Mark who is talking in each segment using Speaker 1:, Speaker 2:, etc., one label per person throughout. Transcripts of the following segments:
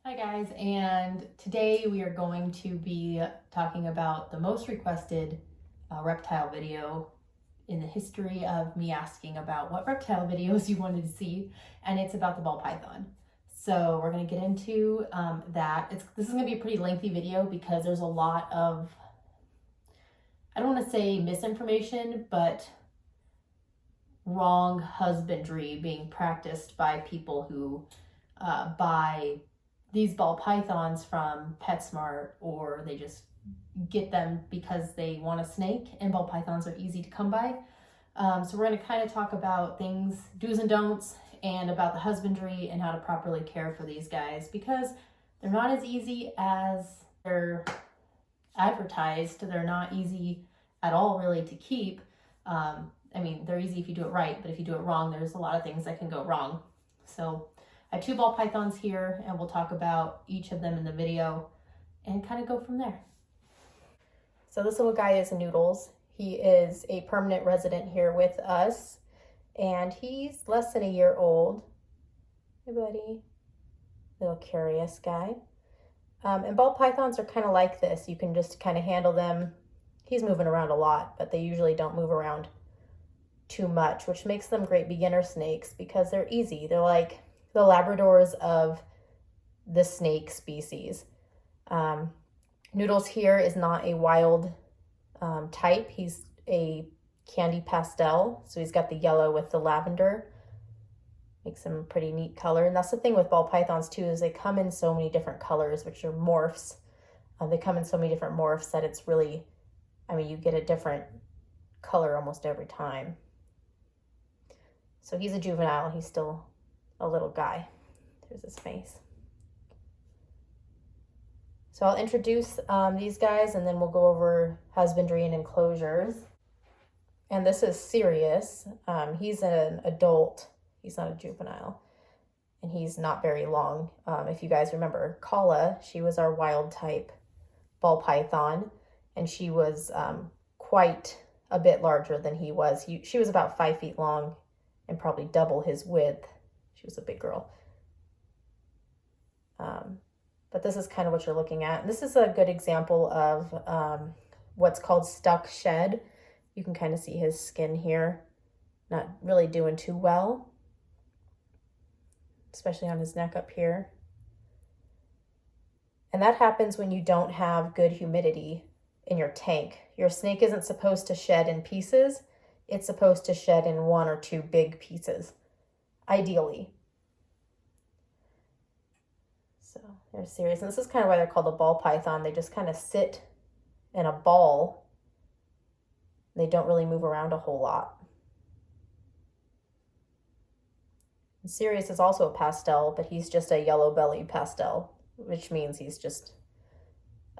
Speaker 1: Hi guys, and today we are going to be talking about the most requested reptile video in the history of me asking about what reptile videos you wanted to see, and it's about the ball python. So we're going to get into that. This is going to be a pretty lengthy video because there's a lot of, I don't want to say misinformation, but wrong husbandry being practiced by people who buy these ball pythons from PetSmart, or they just get them because they want a snake, and ball pythons are easy to come by. So we're going to kind of talk about things, do's and don'ts, and about the husbandry and how to properly care for these guys, because they're not as easy as they're advertised. They're not easy at all really to keep. I mean, they're easy if you do it right, but if you do it wrong, there's a lot of things that can go wrong. So I have two ball pythons here, and we'll talk about each of them in the video and kind of go from there. So this little guy is Noodles. He is a permanent resident here with us, and he's less than a year old. Hey, buddy. Little curious guy. And ball pythons are kind of like this. You can just kind of handle them. He's moving around a lot, but they usually don't move around too much, which makes them great beginner snakes because they're easy. They're like the Labradors of the snake species. Noodles here is not a wild type. He's a candy pastel, so he's got the yellow with the lavender. Makes him a pretty neat color. And that's the thing with ball pythons too, is they come in so many different colors, which are morphs. They come in so many different morphs that it's really, I mean, you get a different color almost every time. So he's a juvenile. He's still a little guy. There's his face. So I'll introduce these guys, and then we'll go over husbandry and enclosures. And this is Sirius. He's an adult. He's not a juvenile. And he's not very long. If you guys remember, Kala, she was our wild type ball python, and she was quite a bit larger than he was. She was about 5 feet long and probably double his width. She was a big girl. But this is kind of what you're looking at. And this is a good example of what's called stuck shed. You can kind of see his skin here, not really doing too well, especially on his neck up here. And that happens when you don't have good humidity in your tank. Your snake isn't supposed to shed in pieces. It's supposed to shed in one or two big pieces, ideally. So they're serious. And this is kind of why they're called a ball python. They just kind of sit in a ball. They don't really move around a whole lot. And Sirius is also a pastel, but he's just a yellow belly pastel, which means he's just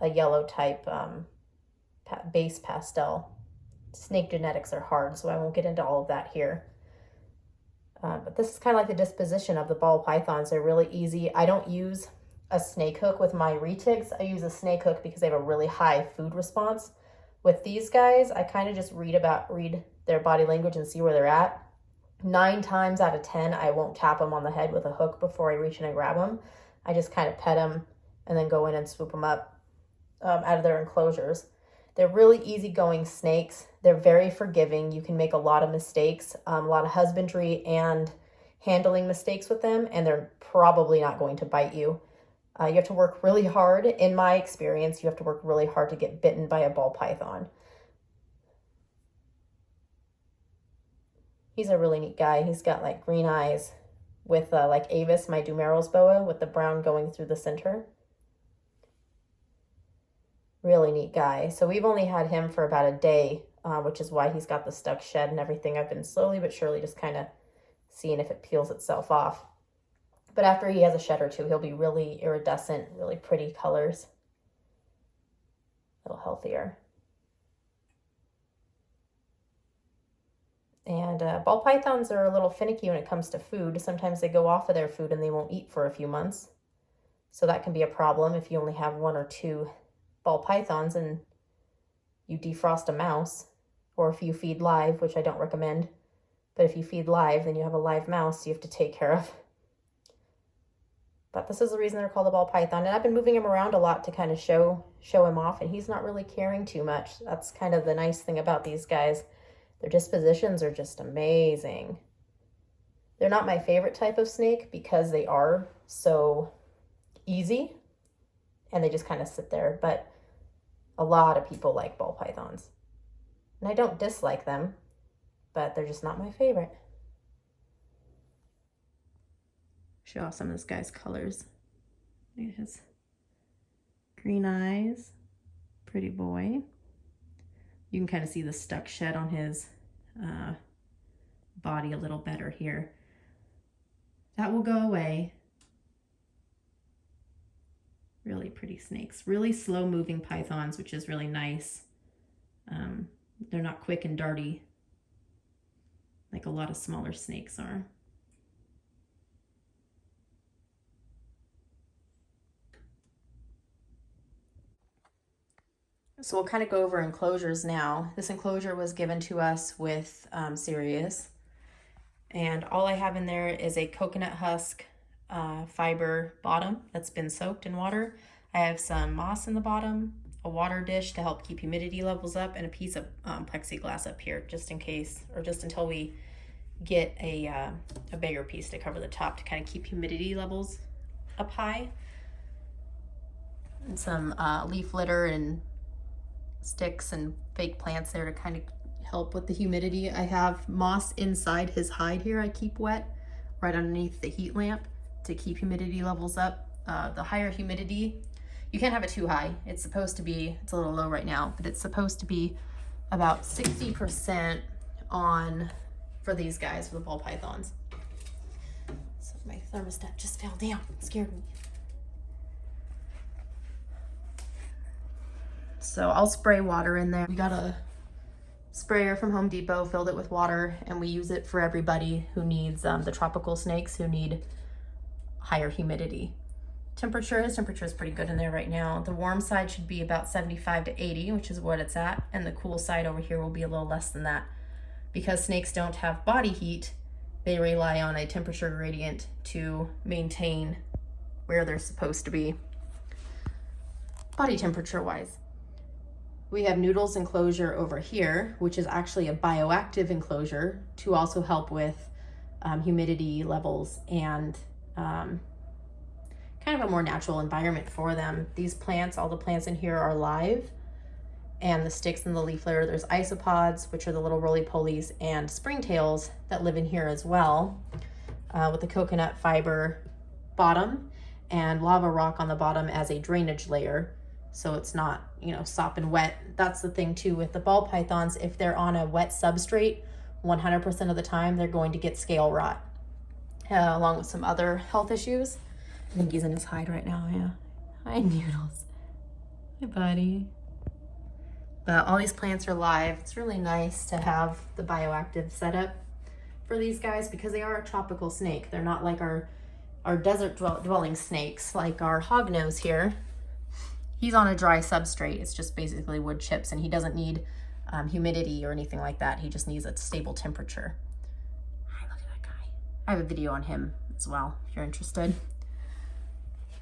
Speaker 1: a yellow type base pastel. Snake genetics are hard, so I won't get into all of that here. But this is kind of like the disposition of the ball pythons. They're really easy. I don't use a snake hook with my retics. I use a snake hook because they have a really high food response. With these guys, I kind of just read their body language and see where they're at. 9 times out of 10, I won't tap them on the head with a hook before I reach in and grab them. I just kind of pet them and then go in and swoop them up out of their enclosures. They're really easygoing snakes. They're very forgiving. You can make a lot of mistakes, a lot of husbandry and handling mistakes with them, and they're probably not going to bite you. You have to work really hard. In my experience, you have to work really hard to get bitten by a ball python. He's a really neat guy. He's got like green eyes with like Avis, my Dumeril's boa, with the brown going through the center. Really neat guy. So we've only had him for about a day, which is why he's got the stuck shed and everything. I've been slowly but surely just kind of seeing if it peels itself off. But after he has a shed or two, he'll be really iridescent, really pretty colors. A little healthier. And ball pythons are a little finicky when it comes to food. Sometimes they go off of their food and they won't eat for a few months. So that can be a problem if you only have 1 or 2 ball pythons and you defrost a mouse, or if you feed live, which I don't recommend. But if you feed live, then you have a live mouse you have to take care of. But this is the reason they're called a ball python. And I've been moving him around a lot to kind of show him off, and he's not really caring too much. That's kind of the nice thing about these guys. Their dispositions are just amazing. They're not my favorite type of snake because they are so easy and they just kind of sit there. But a lot of people like ball pythons. And I don't dislike them, but they're just not my favorite. Show off some of this guy's colors. Look at his green eyes. Pretty boy. You can kind of see the stuck shed on his body a little better here. That will go away. Really pretty snakes. Really slow moving pythons, which is really nice. They're not quick and darty like a lot of smaller snakes are. So we'll kind of go over enclosures now. This enclosure was given to us with Sirius. And all I have in there is a coconut husk fiber bottom that's been soaked in water. I have some moss in the bottom, a water dish to help keep humidity levels up, and a piece of plexiglass up here just in case, or just until we get a bigger piece to cover the top to kind of keep humidity levels up high. And some leaf litter and sticks and fake plants there to kind of help with the humidity. I have moss inside his hide here I keep wet right underneath the heat lamp to keep humidity levels up. The higher humidity, you can't have it too high. It's supposed to be, it's a little low right now, but it's supposed to be about 60% on for these guys, for the ball pythons. So my thermostat just fell down, it scared me. So I'll spray water in there. We got a sprayer from Home Depot, filled it with water, and we use it for everybody who needs the tropical snakes who need higher humidity. His temperature is pretty good in there right now. The warm side should be about 75 to 80, which is what it's at, and the cool side over here will be a little less than that. Because snakes don't have body heat, they rely on a temperature gradient to maintain where they're supposed to be body temperature wise. We have Noodle's enclosure over here, which is actually a bioactive enclosure to also help with humidity levels and kind of a more natural environment for them. These plants, all the plants in here are live, and the sticks and the leaf litter, there's isopods, which are the little roly-polies, and springtails that live in here as well, with the coconut fiber bottom and lava rock on the bottom as a drainage layer. So it's not, you know, sopping wet. That's the thing too with the ball pythons. If they're on a wet substrate, 100% of the time they're going to get scale rot, along with some other health issues. I think he's in his hide right now, yeah. Hi, Noodles. Hi, buddy. But all these plants are live. It's really nice to have the bioactive setup for these guys because they are a tropical snake. They're not like our desert dwelling snakes, like our hognose here. He's on a dry substrate. It's just basically wood chips, and he doesn't need humidity or anything like that. He just needs a stable temperature. Hi, look at that guy. I have a video on him as well, if you're interested.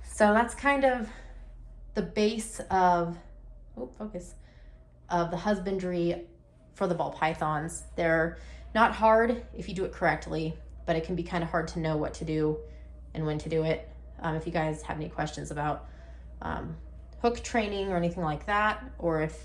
Speaker 1: So that's kind of the base of, of the husbandry for the ball pythons. They're not hard if you do it correctly, but it can be kind of hard to know what to do and when to do it. If you guys have any questions about hook training or anything like that, or if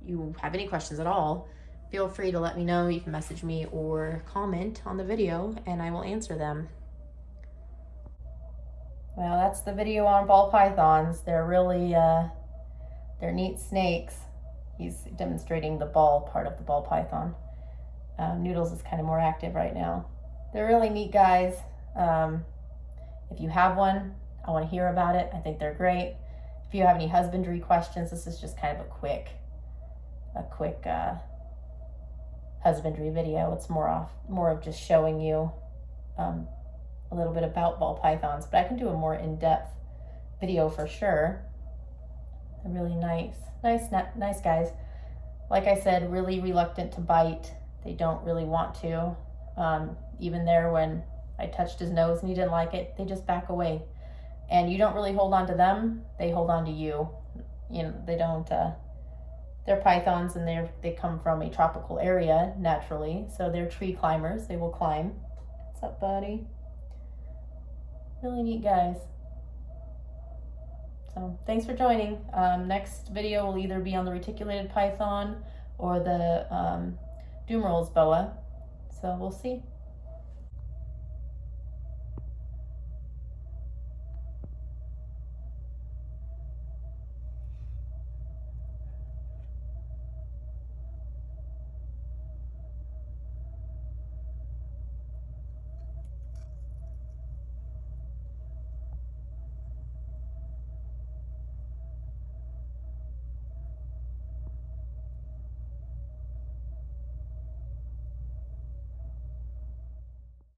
Speaker 1: you have any questions at all, feel free to let me know. You can message me or comment on the video and I will answer them. Well, that's the video on ball pythons. They're really, they're neat snakes. He's demonstrating the ball part of the ball python. Noodles is kind of more active right now. They're really neat guys. If you have one, I want to hear about it. I think they're great. If you have any husbandry questions, this is just kind of a quick husbandry video. It's more of just showing you a little bit about ball pythons, but I can do a more in-depth video for sure. They're really nice guys. Like I said, really reluctant to bite. They don't really want to. Even there when I touched his nose and he didn't like it, they just back away. and you don't really hold on to them, they hold on to you. You know, they don't, they're pythons, and they come from a tropical area naturally, so they're tree climbers. They will climb. What's up, buddy? Really neat guys. So thanks for joining. Next video will either be on the reticulated python or the Dumerol's boa. So we'll see.